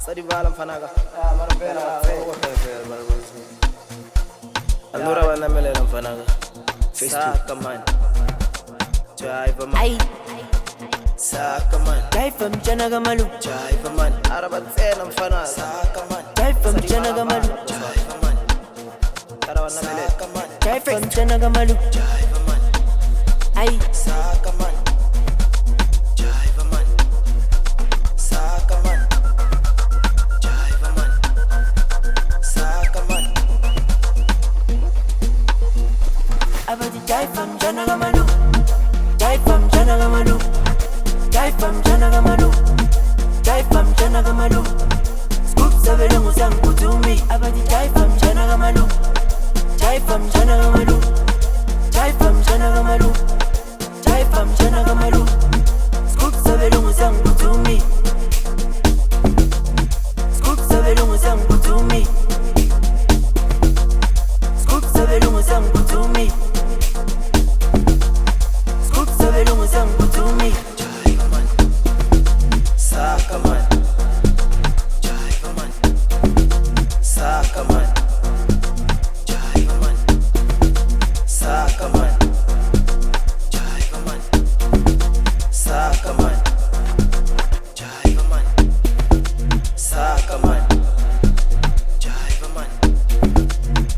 Sadivala mfanaga. Allora vanno a me la mfanaga. Saka man. Drive man. Saka man. Drive mchanaga malu. Drive man. Arabatsena mfanaga. Saka man. Drive mchanaga malu. Drive man. Karawana mele. Saka man. Drive mchanaga malu. Drive man. Ay. Saka man. Drive man. Saka man. Drive man. Saka man. Abadi drive mchanaga malu. Drive mchanaga malu. Drive mchanaga malu. Drive mchanaga malu. Scoop sabele musang kutumi. Abadi drive mchanaga malu. Drive mchanaga malu. Drive mchanaga malu. Drive mchanaga malu. Scoop sabele musang kutumi. Scoop sabele musang kutumi. Scoop sabele musang kutumi. Scoop sabele musang kutumi. Drive man. Saka man. Drive man. Saka man. Drive man. Saka man. Drive man. Saka man. Drive man. Saka man. Drive man.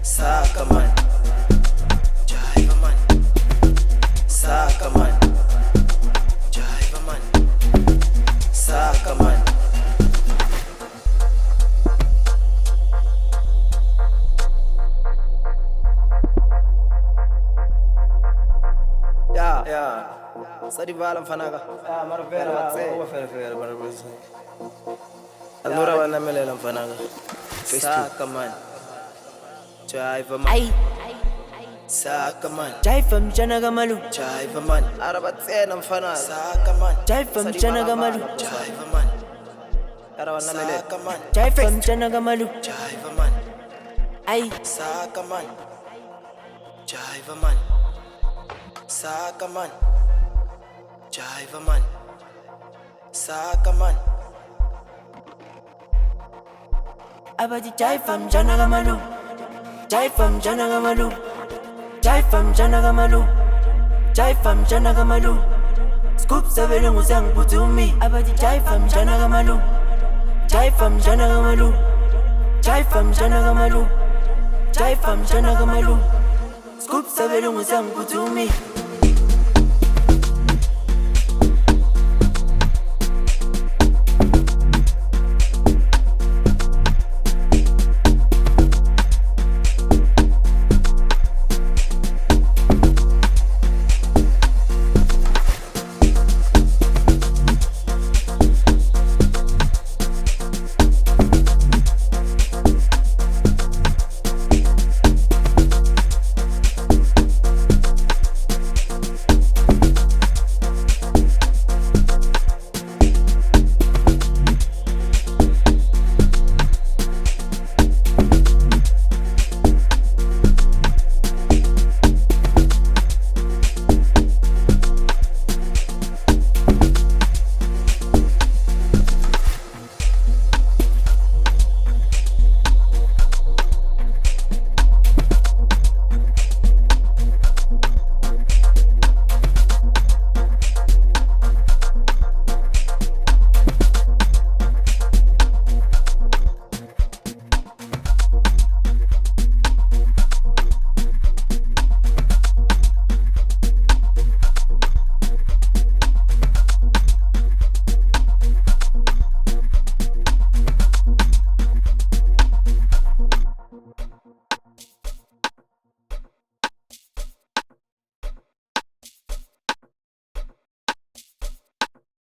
Saka man. Drive man. Saka man. Drive man. Saka man. Ya, Sadivala mfanaga. Allora vanno a me la mfanaga. Saka man. Drive man. Ay. Saka man. Drive mchanaga malu. Drive man. Arabatsena mfanaga. Saka man. Drive mchanaga malu. Drive man. Karawana mele. Saka man. Drive mchanaga malu. Drive man. Ay. Saka man. Drive man. Saka man. Drive man. Saka man. Abadi drive mchanaga malu. Drive mchanaga malu. Drive mchanaga malu. Drive mchanaga malu. Scoop sabele musang kutumi. Abadi drive mchanaga malu. Drive mchanaga malu. Drive mchanaga malu. Drive mchanaga malu. Scoop sabele musang kutumi.